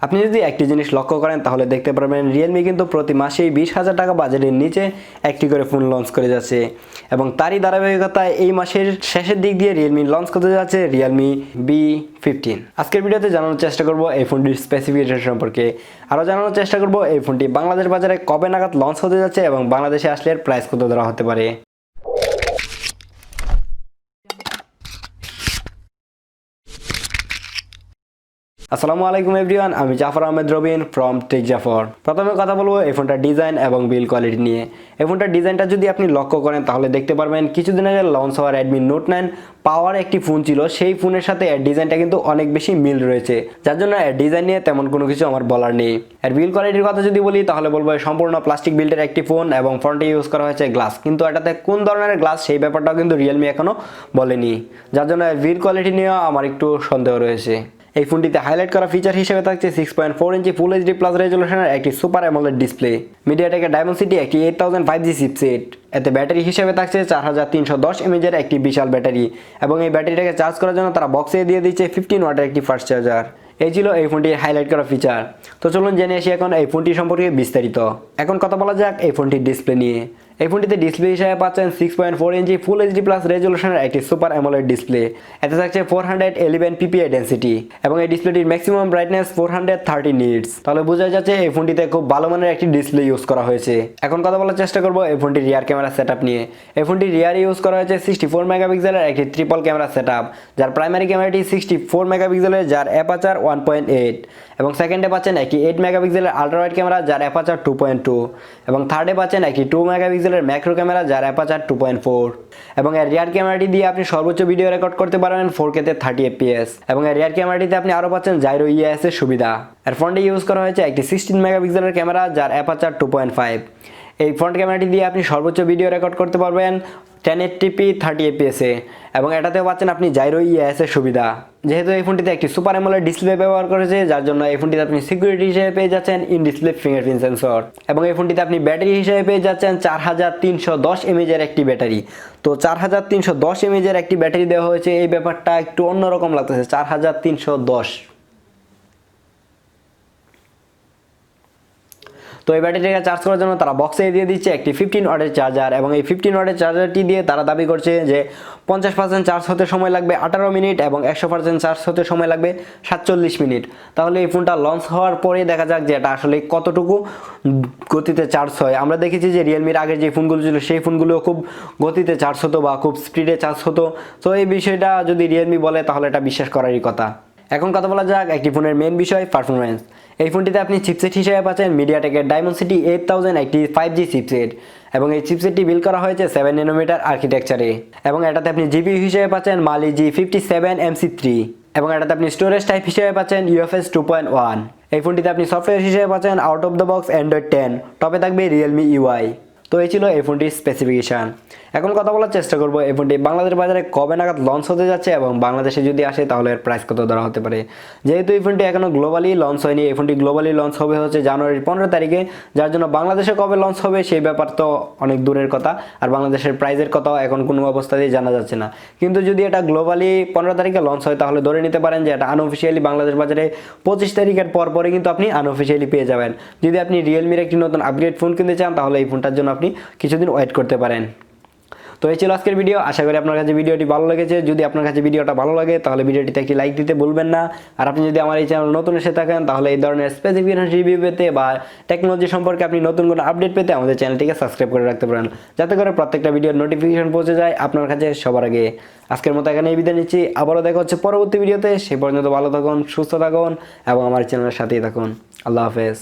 আপনি যদি একটি জিনিস লক্ষ্য করেন তাহলে দেখতে পারবেন Realme কিন্তু প্রতি মাসেই 20,000 টাকা বাজেটের নিচে একটি করে ফোন লঞ্চ করে যাচ্ছে এবং তারই ধারাবাহিকতায় এই মাসের শেষের দিক দিয়ে Realme লঞ্চ করতে যাচ্ছে Realme V15। আজকের ভিডিওতে জানানোর চেষ্টা করব এই ফোনটির স্পেসিফিকেশন সম্পর্কে, আরও জানানোর চেষ্টা করব এই ফোনটি বাংলাদেশ বাজারে কবে নাগাদ লঞ্চ হতে যাচ্ছে এবং বাংলাদেশে আসলে এর প্রাইস কত ধরা হতে পারে। আসসালামু আলাইকুম এভরিওয়ান, আমি জাফর আহমেদ রবিন ফ্রম টেক জাফর। প্রথমে কথা বলবো এই ফোনটার ডিজাইন এবং বিল্ড কোয়ালিটি নিয়ে। এই ফোনটার ডিজাইনটা যদি আপনি লক্ষ্য করেন তাহলে দেখতে পারবেন কিছুদিন আগে লঞ্চ হওয়ার Redmi Note 9 পাওয়ার একটি ফোন ছিল, সেই ফোনের সাথে এর ডিজাইনটা কিন্তু অনেক বেশি মিল রয়েছে, যার জন্য এর ডিজাইন নিয়ে তেমন কোনো কিছু আমার বলার নেই। এর বিল্ড কোয়ালিটির কথা যদি বলি তাহলে বলবো সম্পূর্ণ প্লাস্টিক বিল্ডের একটি ফোন এবং ফ্রন্টে ইউজ করা হয়েছে গ্লাস, কিন্তু এটাতে কোন ধরনের গ্লাস সেই ব্যাপারটাও কিন্তু Realme এখনো বলেনি, যার জন্য এর বিল্ড কোয়ালিটি নিয়েও আমার একটু সন্দেহ রয়েছে। এই ফোনটিতে হাইলাইট করা ফিচার হিসেবে থাকছে 6.4 ইঞ্চি ফুল এইচডি প্লাস রেজলিউশনের একটি সুপার অ্যামোলেড ডিসপ্লে, মিডিয়াটেকের ডায়মন্ডসিটি একটি 8000 5G চিপসেট, এতে ব্যাটারি হিসেবে থাকছে 4310 mAh এর একটি বিশাল ব্যাটারি এবং এই ব্যাটারিটাকে চার্জ করার জন্য তারা বক্সে দিয়ে দিচ্ছে 15 ওয়াটের একটি ফাস্ট চার্জার। এই ছিল এই ফোনটির হাইলাইট করা ফিচার। তো চলুন জেনে আসি এখন এই ফোনটি সম্পর্কে বিস্তারিত। এখন কথা বলা যাক এই ফোনটির ডিসপ্লে নিয়ে। এই ফোনটিতে ডিসপ্লে হিসেবে পাচ্ছেন 6.4 ইঞ্চি ফুল এইচডি প্লাস রেজলিউশনের একটি সুপার অ্যামোলেড ডিসপ্লে, এতে থাকছে 411 ppi ডেন্সিটি এবং এই ডিসপ্লেটির ম্যাক্সিমাম ব্রাইটনেস 430 নিটস। তাহলে বোঝা যাচ্ছে এই ফোনটিতে খুব ভালো মানের একটি ডিসপ্লে ইউজ করা হয়েছে। এখন কথা বলার চেষ্টা করব এই ফোনটির রিয়ার ক্যামেরা সেটআপ নিয়ে। এই ফোনটির রিয়ারে ইউজ করা হয়েছে 64 মেগাপিক্সেলের একটি ট্রিপল ক্যামেরা সেটআপ, যার প্রাইমারি ক্যামেরাটি 64 মেগাপিক্সেলের যার অ্যাপারচার 1.8 এবং সেকেন্ডে পাচ্ছেন একটি 8 মেগাপিক্সেলের আল্ট্রা ওয়াইড ক্যামেরা যার অ্যাপারচার 2.2 এবং থার্ডে পাচ্ছেন একটি 2 মেগাপিক্সেলের ম্যাক্রো ক্যামেরা যার অ্যাপারচার 2.4 এবং এর রিয়ার ক্যামেরাটি দিয়ে আপনি সর্বোচ্চ ভিডিও রেকর্ড করতে পারবেন 4K তে 30 fps এবং এর রিয়ার ক্যামেরাটিতে আপনি আরও পাচ্ছেন জাইরো ইএস এর সুবিধা। এর ফ্রন্টে ইউজ করা হয়েছে একটি 16 মেগাপিক্সেলের ক্যামেরা যার অ্যাপারচার 2.5। এই ফ্রন্ট ক্যামেরাটি দিয়ে আপনি সর্বোচ্চ ভিডিও রেকর্ড করতে পারবেন 1080p 30 fps এবং এটাতেও পাচ্ছেন আপনি জাইরো ইএস এর সুবিধা। যেহেতু এই ফোনটিতে একটি সুপার অ্যামোলেড ডিসপ্লে ব্যবহার করেছে, যার জন্য এই ফোনটিতে আপনি সিকিউরিটি হিসেবে পেয়ে যাচ্ছেন ইন ডিসপ্লে ফিঙ্গারপ্রিন্ট সেন্সর এবং এই ফোনটিতে আপনি ব্যাটারি হিসেবে পেয়ে যাচ্ছেন 4310 mAh এর একটি ব্যাটারি। তো 4310 mAh এর একটি ব্যাটারি দেওয়া হয়েছে, এই ব্যাপারটা একটু অন্যরকম লাগতেছে। 4310। তো এই ব্যাটারিটাকে চার্জ করার জন্য তারা বক্সে দিয়ে দিচ্ছে একটি 15 ওয়াটের চার্জার এবং এই 15 ওয়াটের চার্জারটি দিয়ে তারা দাবি করছে যে 50% চার্জ হতে সময় লাগবে 18 মিনিট এবং 100% চার্জ হতে সময় লাগবে 47 মিনিট। তাহলে এই ফোনটা লঞ্চ হওয়ার পরে দেখা যাক যে এটা আসলে কতটুকু গতিতে চার্জ হয়। আমরা দেখেছি যে রিয়েলমির আগের যে ফোনগুলো ছিল সেই ফোনগুলো খুব গতিতে চার্জ হতো বা খুব স্পিডে চার্জ হতো। তো এই বিষয়টা যদি রিয়েলমি বলে তাহলে এটা বিশ্বাস করারই কথা। এখন কথা বলা যাক একটি ফোনের মেন বিষয় পারফরমেন্স। এই ফোনটিতে আপনি চিপসেট হিসেবে পাচ্ছেন মিডিয়াটেকের ডায়মন্ডসিটি 8000 একটি 5G চিপসেট এবং এই চিপসেটটি বিল্ড করা হয়েছে 7 ন্যানোমিটার আর্কিটেকচারে এবং এটাতে আপনি জিপিইউ হিসেবে পাচ্ছেন Mali G57 MC3 এবং এটাতে আপনি স্টোরেজ টাইপ হিসেবে পাচ্ছেন UFS 2.1। এই ফোনটিতে আপনি সফটওয়্যার হিসেবে পাচ্ছেন out of the box Android 10, টপে থাকবে Realme UI। তো এই ছিল এই ফোনটির স্পেসিফিকেশান। এখন কথা বলার চেষ্টা করব এই ফোনটি বাংলাদেশ বাজারে কবে নাগাদ লঞ্চ হতে যাচ্ছে এবং বাংলাদেশে যদি আসে তাহলে এর প্রাইস কত ধরা হতে পারে। যেহেতু এই ফোনটি এখনও গ্লোবালি লঞ্চ হয়নি, এই ফোনটি গ্লোবালি লঞ্চ হবে হচ্ছে জানুয়ারির 15 তারিখে, যার জন্য বাংলাদেশে কবে লঞ্চ হবে সেই ব্যাপার তো অনেক দূরের কথা, আর বাংলাদেশের প্রাইসের কথাও এখন কোনো অবস্থাতেই জানা যাচ্ছে না। কিন্তু যদি এটা গ্লোবালি 15 তারিখে লঞ্চ হয় তাহলে ধরে নিতে পারেন যে এটা আনঅফিসিয়ালি বাংলাদেশ বাজারে 25 তারিখের পরে কিন্তু আপনি আনঅফিসিয়ালি পেয়ে যাবেন। যদি আপনি রিয়েলমির একটি নতুন আপগ্রেড ফোন কিনতে চান তাহলে এই ফোনটার জন্য আপনি কিছুদিন ওয়েট করতে পারেন। তো এই ছিল আজকের ভিডিও। আশা করি আপনার কাছে ভিডিওটি ভালো লেগেছে। যদি আপনার কাছে ভিডিওটা ভালো লাগে তাহলে ভিডিওটিতে একটি লাইক দিতে ভুলবেন না। আর আপনি যদি আমার এই চ্যানেল নতুন এসে থাকেন তাহলে এই ধরনের স্পেসিফিকেশন রিভিউ পেতে বা টেকনোলজি সম্পর্কে আপনি নতুন কোনো আপডেট পেতে আমাদের চ্যানেলটিকে সাবস্ক্রাইব করে রাখতে পারেন, যাতে করে প্রত্যেকটা ভিডিওর নোটিফিকেশন পৌঁছে যায় আপনার কাছে সবার আগে। আজকের মতো এখানেই বিদায় নিচ্ছি, আবারও দেখা হচ্ছে পরবর্তী ভিডিওতে। সেই পর্যন্ত ভালো থাকুন, সুস্থ থাকুন এবং আমার চ্যানেলের সাথেই থাকুন। আল্লাহ হাফেজ।